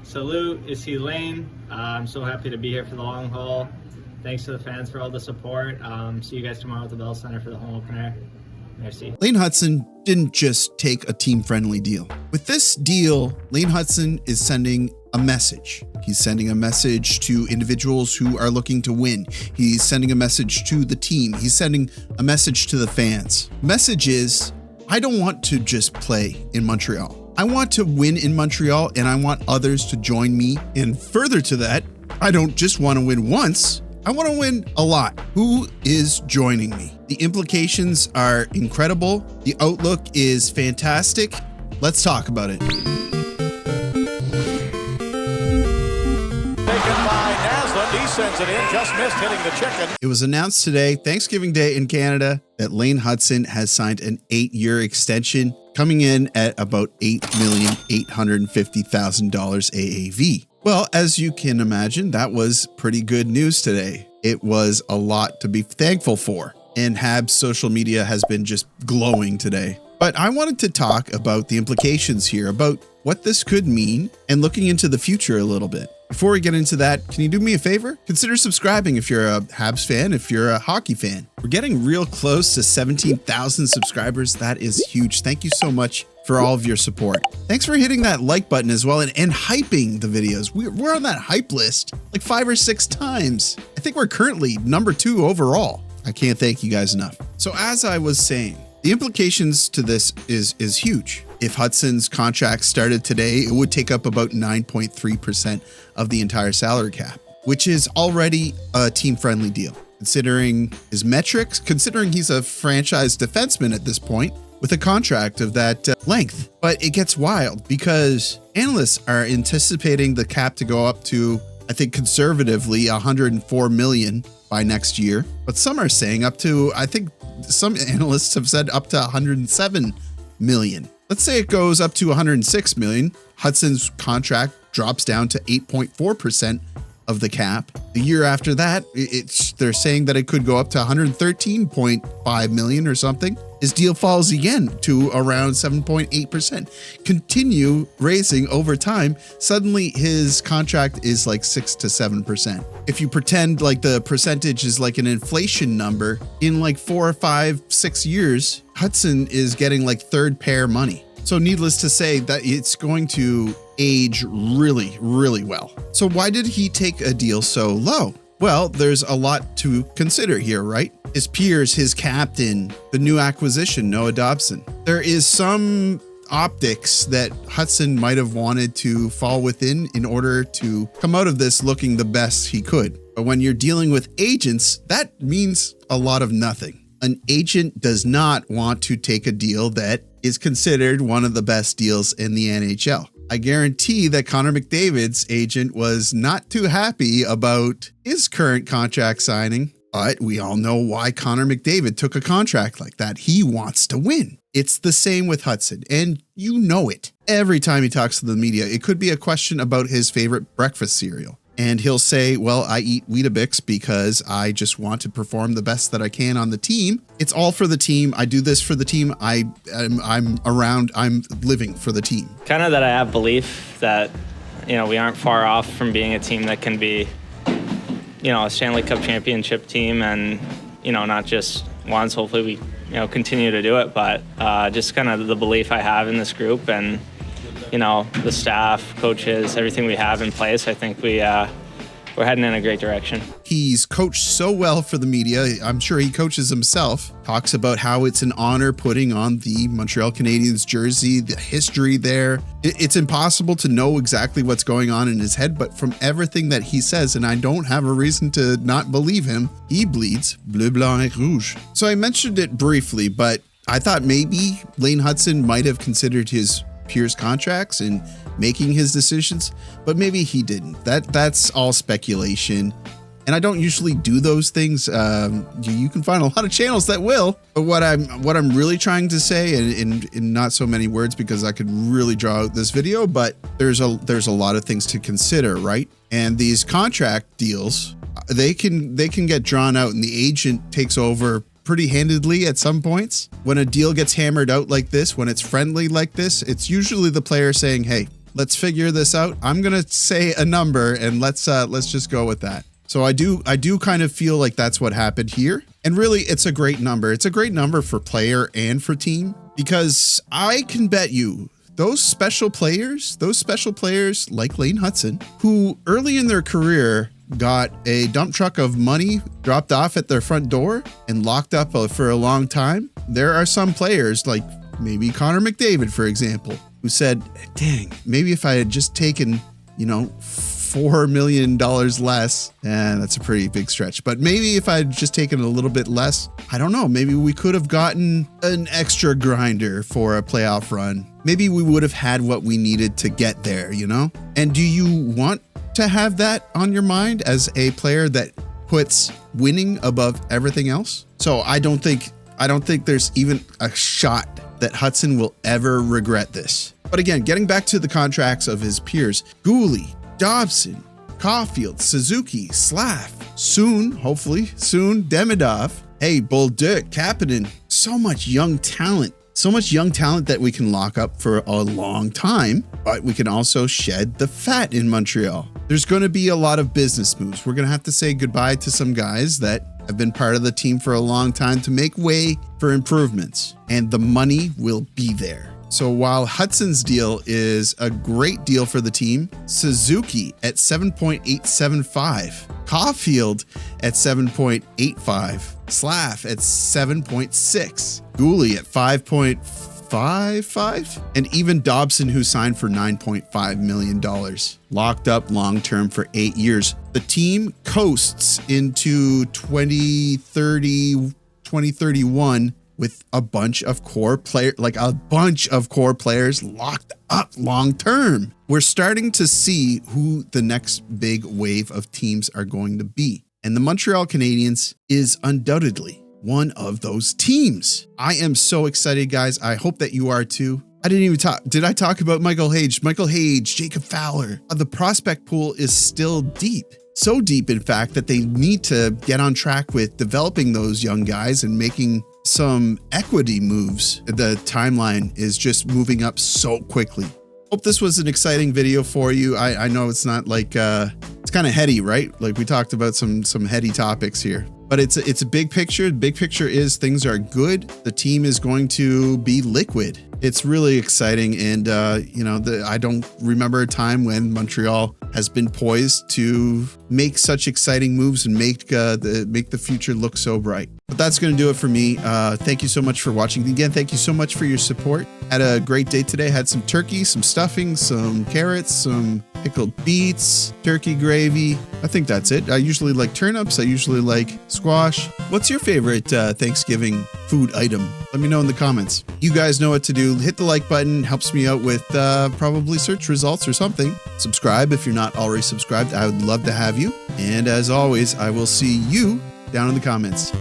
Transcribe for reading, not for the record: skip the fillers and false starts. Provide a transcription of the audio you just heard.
Salute, ici Lane. I'm so happy to be here for the long haul. Thanks to the fans for all the support. See you guys tomorrow at the Bell Center for the home opener. Merci. Lane Hutson didn't just take a team-friendly deal. With this deal, Lane Hutson is sending a message. He's sending a message to individuals who are looking to win. He's sending a message to the team. He's sending a message to the fans. Message is, I don't want to just play in Montreal. I want to win in Montreal, and I want others to join me. And further to that, I don't just want to win once. I want to win a lot. Who is joining me? The implications are incredible. The outlook is fantastic. Let's talk about it. He sends it in, just missed hitting the chicken. It was announced today, Thanksgiving Day in Canada, that Lane Hutson has signed an 8-year extension, coming in at about $8,850,000 AAV. Well, as you can imagine, that was pretty good news today. It was a lot to be thankful for, and Habs social media has been just glowing today. But I wanted to talk about the implications here, about what this could mean, and looking into the future a little bit. Before we get into that, can you do me a favor? Consider subscribing if you're a Habs fan, if you're a hockey fan. We're getting real close to 17,000 subscribers. That is huge. Thank you so much for all of your support. Thanks for hitting that like button as well and hyping the videos. We're on that hype list like 5 or 6 times. I think we're currently number 2 overall. I can't thank you guys enough. So as I was saying, the implications to this is huge. If Hutson's contract started today, it would take up about 9.3% of the entire salary cap, which is already a team-friendly deal. Considering his metrics, considering he's a franchise defenseman at this point, with a contract of that length. But it gets wild because analysts are anticipating the cap to go up to, I think conservatively, $104 million by next year. But some are saying up to, I think some analysts have said up to $107 million. Let's say it goes up to $106 million. Hutson's contract drops down to 8.4% of the cap. The year after that, they're saying that it could go up to $113.5 million or something. His deal falls again to around 7.8%. Continue raising over time. Suddenly his contract is like 6 to 7%. If you pretend like the percentage is like an inflation number, in like 4 or 5, 6 years, Hutson is getting like third pair money. So needless to say that it's going to age really, really well. So why did he take a deal so low? Well, there's a lot to consider here, right? His peers, his captain, the new acquisition, Noah Dobson. There is some optics that Hutson might have wanted to fall within in order to come out of this looking the best he could. But when you're dealing with agents, that means a lot of nothing. An agent does not want to take a deal that is considered one of the best deals in the NHL. I guarantee that Connor McDavid's agent was not too happy about his current contract signing, but we all know why Connor McDavid took a contract like that. He wants to win. It's the same with Hutson, and you know it. Every time he talks to the media, it could be a question about his favorite breakfast cereal. And he'll say, well, I eat Weetabix because I just want to perform the best that I can on the team. It's all for the team. I do this for the team. I'm living for the team. Kind of that I have belief that, we aren't far off from being a team that can be, a Stanley Cup championship team and, not just once. Hopefully we, continue to do it. But just kind of the belief I have in this group and, the staff, coaches, everything we have in place, I think we're heading in a great direction. He's coached so well for the media. I'm sure he coaches himself. Talks about how it's an honor putting on the Montreal Canadiens jersey, the history there. It's impossible to know exactly what's going on in his head, but from everything that he says, and I don't have a reason to not believe him, he bleeds bleu, blanc, et rouge. So I mentioned it briefly, but I thought maybe Lane Hutson might have considered his peers' contracts and making his decisions, but maybe he didn't. That's all speculation, and I don't usually do those things. You can find a lot of channels that will. But what I'm really trying to say, in not so many words, because I could really draw out this video, but there's a lot of things to consider, right? And these contract deals, they can get drawn out, and the agent takes over pretty handedly at some points. When a deal gets hammered out like this, when it's friendly like this, it's usually the player saying, hey, let's figure this out. I'm going to say a number and let's just go with that. So I do kind of feel like that's what happened here. And really, it's a great number. It's a great number for player and for team, because I can bet you those special players like Lane Hutson, who early in their career got a dump truck of money dropped off at their front door and locked up for a long time. There are some players like maybe Connor McDavid, for example, who said, dang, maybe if I had just taken, $4 million less, and that's a pretty big stretch, but maybe if I had just taken a little bit less, I don't know, maybe we could have gotten an extra grinder for a playoff run. Maybe we would have had what we needed to get there, And do you want to have that on your mind as a player that puts winning above everything else? So I don't think there's even a shot that Hutson will ever regret this. But again, getting back to the contracts of his peers, Guhle, Dobson, Caufield, Suzuki, Slaf, hopefully soon, Demidov, Bolduc, Kapanen, so much young talent that we can lock up for a long time, but we can also shed the fat in Montreal. There's going to be a lot of business moves. We're going to have to say goodbye to some guys that have been part of the team for a long time to make way for improvements, and the money will be there. So while Hudson's deal is a great deal for the team, Suzuki at 7.875, Caufield at 7.85, Slaf at 7.6, Guhle at 5.55, and even Dobson, who signed for $9.5 million, locked up long-term for 8 years. The team coasts into 2030, 2031 with a bunch of core players locked up long term. We're starting to see who the next big wave of teams are going to be. And the Montreal Canadiens is undoubtedly one of those teams. I am so excited, guys. I hope that you are too. I didn't even talk. Did I talk about Michael Hage, Jacob Fowler? The prospect pool is still deep. So deep, in fact, that they need to get on track with developing those young guys and making some equity moves. The timeline is just moving up so quickly. Hope this was an exciting video for you. I know it's not like, it's kind of heady, right? Like we talked about some heady topics here, but it's a big picture. The big picture is things are good. The team is going to be liquid. It's really exciting. And, I don't remember a time when Montreal has been poised to make such exciting moves and make the future look so bright. But that's going to do it for me. Thank you so much for watching. Again, thank you so much for your support. Had a great day today. Had some turkey, some stuffing, some carrots, some pickled beets, turkey gravy. I think that's it. I usually like turnips. I usually like squash. What's your favorite Thanksgiving food item? Let me know in the comments. You guys know what to do. Hit the like button. Helps me out with probably search results or something. Subscribe if you're not already subscribed. I would love to have you. And as always, I will see you down in the comments.